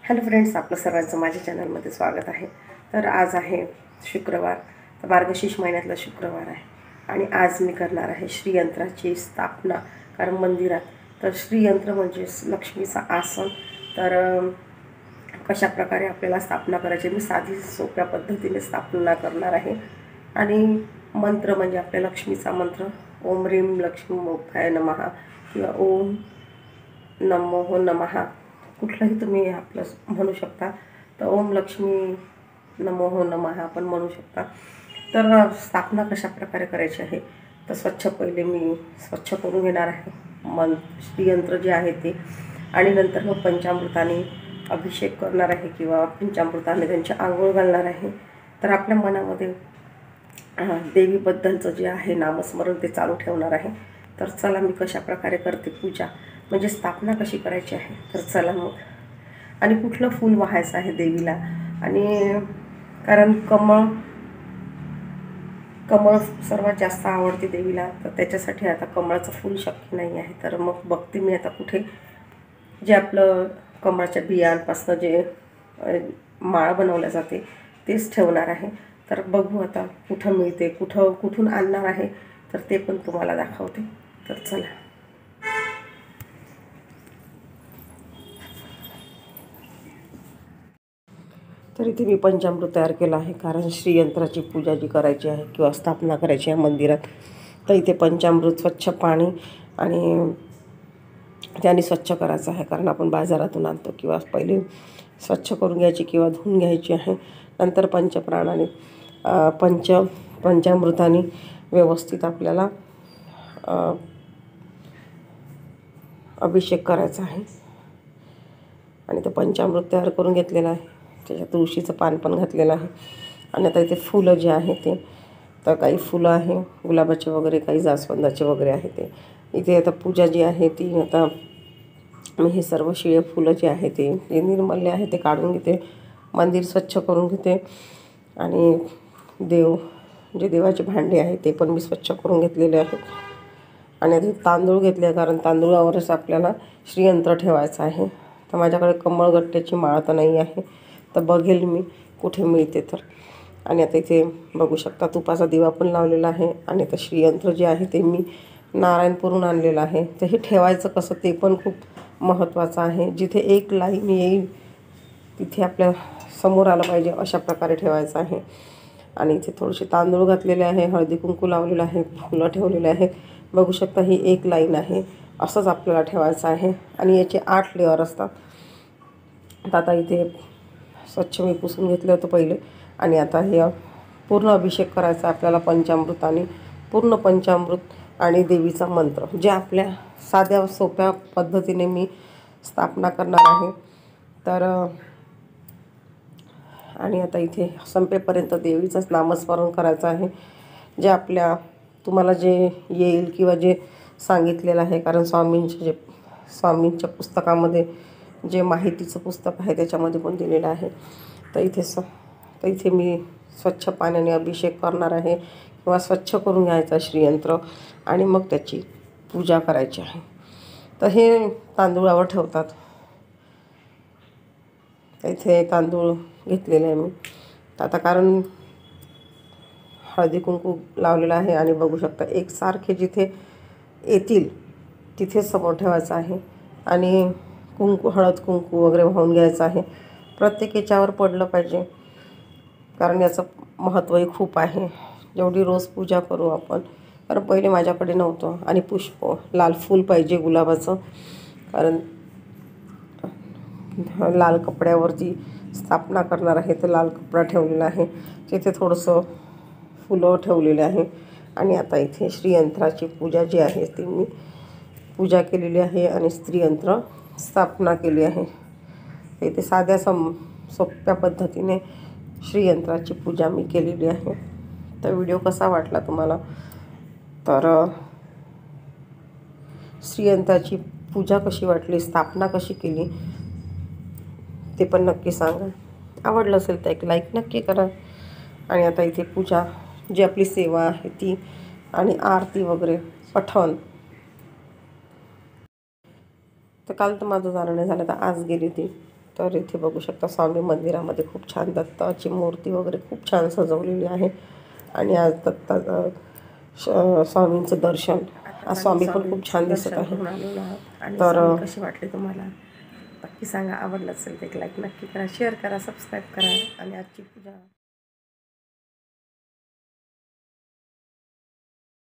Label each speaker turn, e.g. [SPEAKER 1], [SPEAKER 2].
[SPEAKER 1] Hello friends, आपलं सर्वांचं माझ्या चॅनलमध्ये स्वागत आहे। तर आज आहे शुक्रवार, तर मार्गशीर्ष महिन्यातला शुक्रवार आहे आणि आज मी करणार आहे श्रीयंत्राची स्थापना। कारण मंदिरात तर श्रीयंत्र म्हणजे लक्ष्मीचा आसन। तर कशा प्रकारे आपल्याला स्थापना करायची, मी साधी सोप्या पद्धतीने स्थापना करणार आहे। आणि मंत्र म्हणजे आपल्या लक्ष्मीचा मंत्र ओम ह्रीं लक्ष्मी मोक्षाय नमः किंवा ओम नमो नमः, कुठलाही तुम्ही आपलं म्हणू शकता। तर ओम लक्ष्मी नमो नमः आपण म्हणू शकता। तर स्थापना कशा प्रकारे करायची आहे, तर पहिले मी स्वच्छ करून घेणार आहे श्रीयंत्र जे आहे ते, आणि नंतर मग पंचामृताने अभिषेक करणार आहे किंवा पंचामृताने त्यांची आंघोळ घालणार आहे। तर आपल्या मनामध्ये देवीबद्दलचं जे आहे नामस्मरण ते चालू ठेवणार आहे। तर चला मी कशा प्रकारे करते पूजा, म्हणजे स्थापना कशी करायची आहे, तर चला मग। आणि कुठलं फूल वाहायचं आहे देवीला, आणि कारण कमळ सर्वात जास्त आवडते देवीला, तर त्याच्यासाठी आता कमळाचं फूल शक्य नाही आहे। तर मग बघते मी आता कुठे जे आपलं कमळाच्या बियांपासून जे माळ बनवल्या जाते तेच ठेवणार आहे। तर बघू आता कुठं मिळते, कुठून आणणार आहे, तर ते पण तुम्हाला दाखवते। तर चला। तर इथे मी पंचामृत तयार केलं आहे, कारण श्रीयंत्राची पूजा जी करायची आहे किंवा स्थापना करायची आहे मंदिरात, तर इथे पंचामृत स्वच्छ पाणी आणि त्याने स्वच्छ करायचं आहे। कारण आपण बाजारातून आणतो, किंवा पहिले स्वच्छ करून घ्यायची किंवा धुवून घ्यायची आहे, नंतर पंचप्राणाने पंचामृताने व्यवस्थित आपल्याला अभिषेक करायचा आहे। आणि ते पंचामृत तयार करून घेतलेलं आहे, त्याच्यात तुळशीचं पान पण घातलेलं आहे। आणि आता इथे फुलं जे आहे ते, तर काही फुलं आहे गुलाबाचे वगैरे, काही जास्वंदाचे वगैरे आहे ते। इथे आता पूजा जी आहे ती, आता मी हे सर्व शिळे फुलं जे आहे ते जे निर्मल्य आहे ते काढून घेते, मंदिर स्वच्छ करून घेते, आणि जे देवाचे भांडे आहे ते पण मी स्वच्छ करून घेतलेले आहेत। आणि आता तांदूळ घेतले, कारण तांदूळावरच आपल्याला श्रीयंत्र ठेवायचं आहे। तर माझ्याकडे कमळगट्ट्याची माळ तर नाही आहे, तर बघेल मी कुठे मिळते तर। आणि आता इथे बघू शकता तुपाचा दिवा पण लावलेला आहे। आणि आता श्रीयंत्र जे आहे ते मी नारायणपूरून आणलेलं आहे। तर हे ठेवायचं कसं ते पण खूप महत्त्वाचं आहे। जिथे एक लाईन येईल तिथे आपल्या समोर आलं पाहिजे, अशा प्रकारे ठेवायचं आहे। आणि इथे थोडेसे तांदूळ घातलेले आहे, हळदी कुंकू लावलेलं आहे, फुलं ठेवलेले आहे, बघू शकता ही एक लाईन आहे। असंच आपल्याला ठेवायचं आहे, आणि याचे 8 लेअर असतात। तर आता इथे स्वच्छ मी पुसून घेतलं होतं पहिले, आणि आता हे पूर्ण अभिषेक करायचा आपल्याला पंचामृताने, पूर्ण पंचामृत आणि देवीचा मंत्र, जे आपल्या साध्या सोप्या पद्धतीने मी स्थापना करणार आहे। तर आणि आता इथे संपेपर्यंत देवीचंच नामस्मरण करायचं आहे, जे तुम्हाला जे येईल किंवा जे सांगितलेलं आहे। कारण स्वामींच्या पुस्तकामध्ये जे माहितीचं पुस्तक आहे त्याच्यामध्ये पण दिलेलं आहे। तर इथे मी स्वच्छ पाण्याने अभिषेक करणार आहे, किंवा स्वच्छ करून घ्यायचा श्रीयंत्र, आणि मग त्याची पूजा करायची आहे। तर हे तांदूळावर ठेवतात। इथे तांदूळ घेतलेले आहे मी, तर आता कारण हळदी कुंकू लावलेलं आहे, आणि बघू शकता एकसारखे जिथे येतील तिथे समोर ठेवायचं आहे। आणि हळद कुंकू वगैरे वाहून घ्यायचं आहे। प्रत्येक याच्यावर पडलं पाहिजे, कारण याचं महत्त्वही खूप आहे। जेवढी रोज पूजा करू आपण, कारण पहिले माझ्याकडे नव्हतं। आणि पुष्प लाल फूल पाहिजे गुलाबाचं, कारण लाल कपड्यावरती स्थापना करणार आहे, तर लाल कपडा ठेवलेला आहे, तिथे थोडंसं फुलं ठेवलेले आहे। आणि आता इथे श्रीयंत्राची पूजा जी आहे ती मी पूजा केलेली आहे, आणि श्रीयंत्र स्थापना केली आहे। इथे साध्या सोप्या पद्धतीने श्रीयंत्राची पूजा मी केलेली आहे। तर व्हिडिओ कसा वाटला तुम्हाला, तर श्रीयंत्राची पूजा कशी वाटली, स्थापना कशी केली ते पण नक्की सांगा। आवडलं असेल तर एक लाईक नक्की करा। आणि आता इथे पूजा जी आपली सेवा आहे ती, आणि आरती वगैरे पठण, तर काल तर माझं जाणं नाही झालं, तर आज गेली ती। तर इथे बघू शकता स्वामी मंदिरामध्ये खूप छान दत्ताची मूर्ती वगैरे खूप छान सजवलेली आहे. आणि आज स्वामींचं दर्शन, आज स्वामी पण खूप छान दिसत आहे. तर कशी वाटली तुम्हाला नक्की सांगा. आवडलं असेल तर एक लाईक नक्की करा, शेअर करा, सबस्क्राईब करा. आणि आजची पूजा